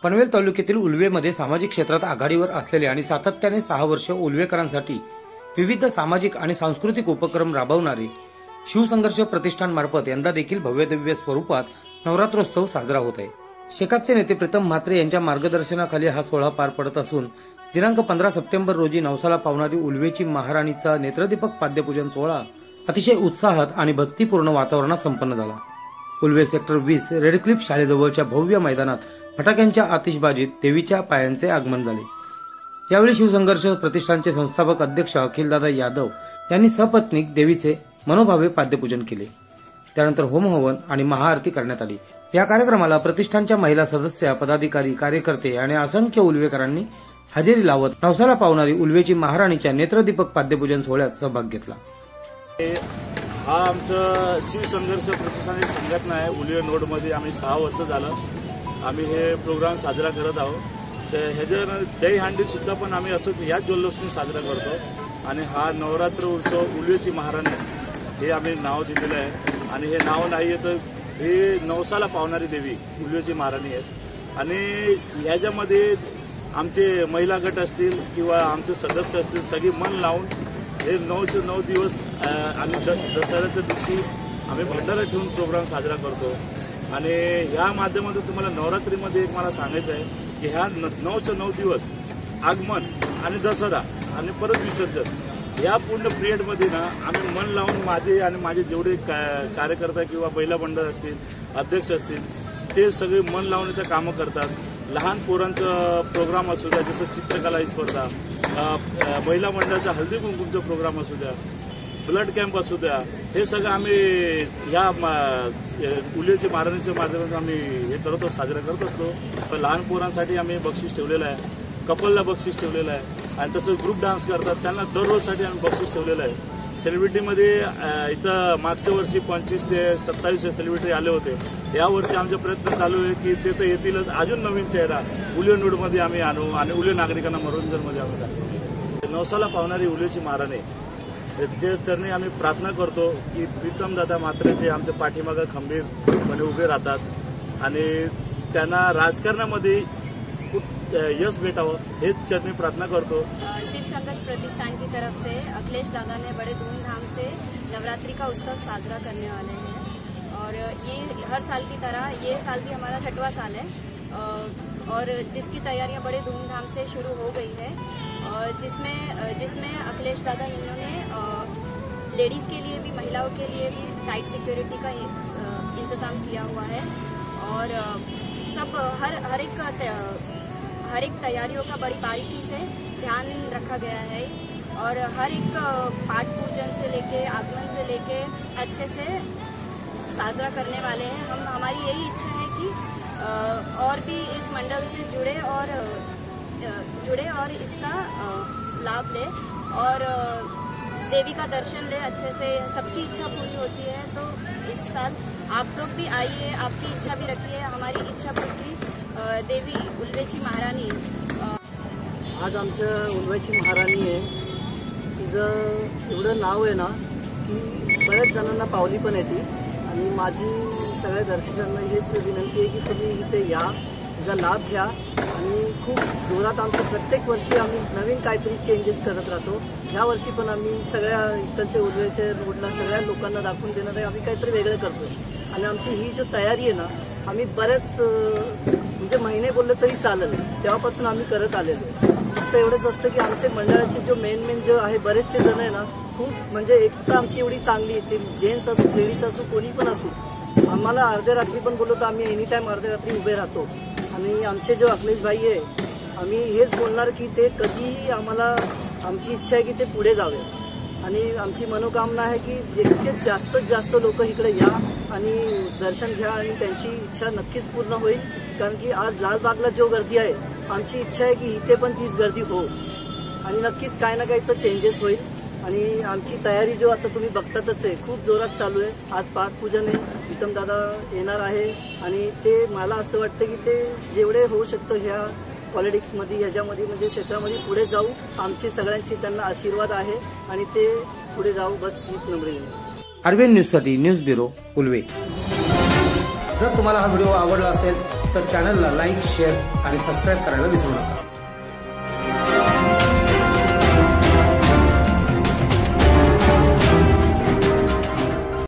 पनवेल तालुक्यातील उल्वेमध्ये सामाजिक क्षेत्रात आघाडीवर असलेले आणि सातत्याने 6 वर्ष उल्वेकरांसाठी विविध सामाजिक आणि सांस्कृतिक उपक्रम राबवणारे शिवसंघर्ष प्रतिष्ठान मार्फत यंदा देखील भव्यदिव्य स्वरूपात नवरात्रोत्सव साजरा होत आहे। शेकापचे नेते प्रीतम म्हात्रे यांच्या मार्गदर्शनाखाली हा सोहळा पार पडत असून दिनांक 15 सप्टेंबर रोजी नवसाला पावणारी उल्वेची महाराणीचा नेत्रदीपक पाद्यपूजन सोहळा अतिशय उत्साहात आणि भक्तिपूर्ण वातावरणात संपन्न झाला। उल्वे सेक्टर 20 रेडक्लिफ शाळेजवळच्या भव्य मैदानात फटाक्यांच्या आतिषबाजीत देवीच्या पायांचे आगमन झाले। यावेळी शिवसंघर्ष प्रतिष्ठानचे संस्थापक अध्यक्ष अखिलदादा यादव यांनी सपत्नीक देवीचे मनोभावे पाद्यपूजन केले। त्यानंतर होमहवन आणि महाआरती करण्यात आली। या कार्यक्रमाला प्रतिष्ठानच्या महिला सदस्य, पदाधिकारी, कार्यकर्ते आणि असंख्य उल्वेकरांनी हजेरी लावत नवसाला पावणारी उल्वेची महाराणीच्या नेत्रदीपक पाद्यपूजन सोहळ्यात सहभाग घेतला। हा आमचं शिवसंघर्ष प्रतिष्ठान एक संघटना आहे। उल्वे नोडमध्ये आम्ही 6 वर्ष झालं आम्ही हे प्रोग्राम साजरा करत आहोत। तर ह्याच्या दहीहंडी सुद्धा पण आम्ही असंच याच जल्लोषने साजरा करतो आणि हा नवरात्र उत्सव उल्वेची महाराणी हे आम्ही नाव दिलेलं आहे आणि हे नाव नाही आहे तर हे नवसाला पावणारी देवी उल्वेची महाराणी आहे। आणि ह्याच्यामध्ये आमचे महिला गट असतील किंवा आमचे सदस्य असतील सगळी मन लावून हे 9चे 9 दिवस आणि दसऱ्याच्या दिवशी आम्ही भंडारा ठेवून प्रोग्राम साजरा करतो। आणि ह्या माध्यमातून तुम्हाला नवरात्रीमध्ये एक मला सांगायचं आहे की ह्या 9चे 9 दिवस आगमन आणि दसरा आणि परत विसर्जन या पूर्ण पिरियडमध्ये ना आम्ही मन लावून माझे जेवढे कार्यकर्ता किंवा महिला मंडळ असतील, अध्यक्ष असतील ते सगळे मन लावून इथं कामं करतात। लहान पोरांचं प्रोग्राम असू द्या, जसं चित्रकला स्पर्धा, महिला मंडळाचा हळदी कुंकूचा प्रोग्राम असू द्या, ब्लड कॅम्प असू द्या, हे सगळं आम्ही या उल्वेची महाराणीच्या माध्यमातून आम्ही हे करतो, साजरा करत असतो। पण लहान पोरांसाठी आम्ही बक्षीस ठेवलेलं आहे, कपलला बक्षीस ठेवलेलं आहे आणि तसंच ग्रुप डान्स करतात त्यांना दररोजसाठी आम्ही बक्षीस ठेवलेलं आहे। सेलिब्रिटीमध्ये इथं मागच्या वर्षी 25 ते 27 सेलिब्रिटी आले होते। या वर्षी आमचा प्रयत्न चालू आहे की ते तर येतीलच, अजून नवीन चेहरा उल्वे नोडमध्ये आम्ही आणू आणि उल्वे नागरिकांना मनोरंजनमध्ये आम्ही टाकू। नवसाला पावणारी उल्वेची महाराणी जे चरणी आम्ही प्रार्थना करतो की प्रीतम दादा म्हात्रे ते आमच्या पाठीमागं खंबीरपणे उभे राहतात आणि त्यांना राजकारणामध्ये यश भेटावं हेच चरणी प्रार्थना करतो। शिवसंघर्ष प्रतिष्ठान की तरफ से अखिलेश दादा ने बड़े धूमधाम से नवरात्रि का उत्सव साजरा करने वाले हैं और ये हर साल की तरह ये साल भी हमारा 6वां साल है और जिसकी तैयारियां बड़े धूमधाम से शुरू हो गई है जिसमें अखिलेश दादा इन्होंने लेडीज़ के लिए भी, महिलाओं के लिए भी टाइट सिक्योरिटी का इंतज़ाम किया हुआ है और सब हर एक तैयारियों का बड़ी बारीकी से ध्यान रखा गया है और हर एक पाठ पूजन से लेके आगमन से लेके अच्छे से साजरा करने वाले हैं। हमारी यही इच्छा है कि और भी इस मंडल से जुड़े और इसका लाभ ले और देवी का दर्शन ले अच्छे से। सबकी इच्छा पूरी होती है तो इस साल आप लोग भी आइए, आपकी इच्छा भी रखिए, हमारी इच्छा पूरी देवी उल्वेची महाराणी। आज आमच्या उल्वेची महाराणी आहे, तिचं एवढं नाव आहे ना की बऱ्याच जणांना पावली पण येते आणि माझी सगळ्या दर्शकांना हेच विनंती आहे की तुम्ही इथे या, तिचा लाभ घ्या आणि खूप जोरात आमचं प्रत्येक वर्षी आम्ही नवीन काहीतरी चेंजेस करत राहतो। ह्या वर्षी पण आम्ही सगळ्या इथलच्या उल्वेच्या रोडला सगळ्या लोकांना दाखवून देणार आहे आम्ही काहीतरी वेगळं करतो आणि आमची ही जो तयारी आहे ना आम्ही बरेच म्हणजे महिने बोललं तरी चालेल तेव्हापासून आम्ही करत आलेलो आहे। फक्त एवढंच असतं की आमचे मंडळाचे जो मेन जो आहे बरेचसे जण आहे ना खूप म्हणजे एकता आमची एवढी चांगली आहे, जेंट्स असू, लेडीज असू, कोणी पण असू, आम्हाला अर्ध्या रात्री पण बोललो तर आम्ही एनी टाईम अर्ध्या रात्री उभे राहतो। आणि आमचे जो अखिलेश भाई आहे आम्ही हेच बोलणार की ते कधीही आम्हाला, आमची इच्छा आहे की ते पुढे जावे आणि आमची मनोकामना आहे की जितके जास्तीत जास्त लोक इकडे या आणि दर्शन घ्या आणि त्यांची इच्छा नक्कीच पूर्ण होईल। कारण की आज लालबागला जो गर्दी आहे आमची इच्छा आहे की इथे पण तीच गर्दी हो आणि नक्कीच काही ना काही तर चेंजेस होईल आणि आमची तयारी जो आता तुम्ही बघतातच आहे खूप जोरात चालू आहे। आज पाठपूजन आहे, प्रीतम दादा येणार आहे आणि ते मला असं वाटतं की ते जेवढे होऊ शकतं ह्या पॉलिटिक्समध्ये ह्याच्यामध्ये म्हणजे क्षेत्रामध्ये पुढे जाऊ, आमची सगळ्यांची त्यांना आशीर्वाद आहे आणि ते पुढे जाऊ, बस हीच नम्र विनंती। आरबीएन न्यूजसाठी न्यूज ब्युरो उल्वे। जर तुम्हाला हा व्हिडिओ आवडला असेल तर चॅनलला लाईक, शेअर आणि सबस्क्राईब करायला विसरू नका.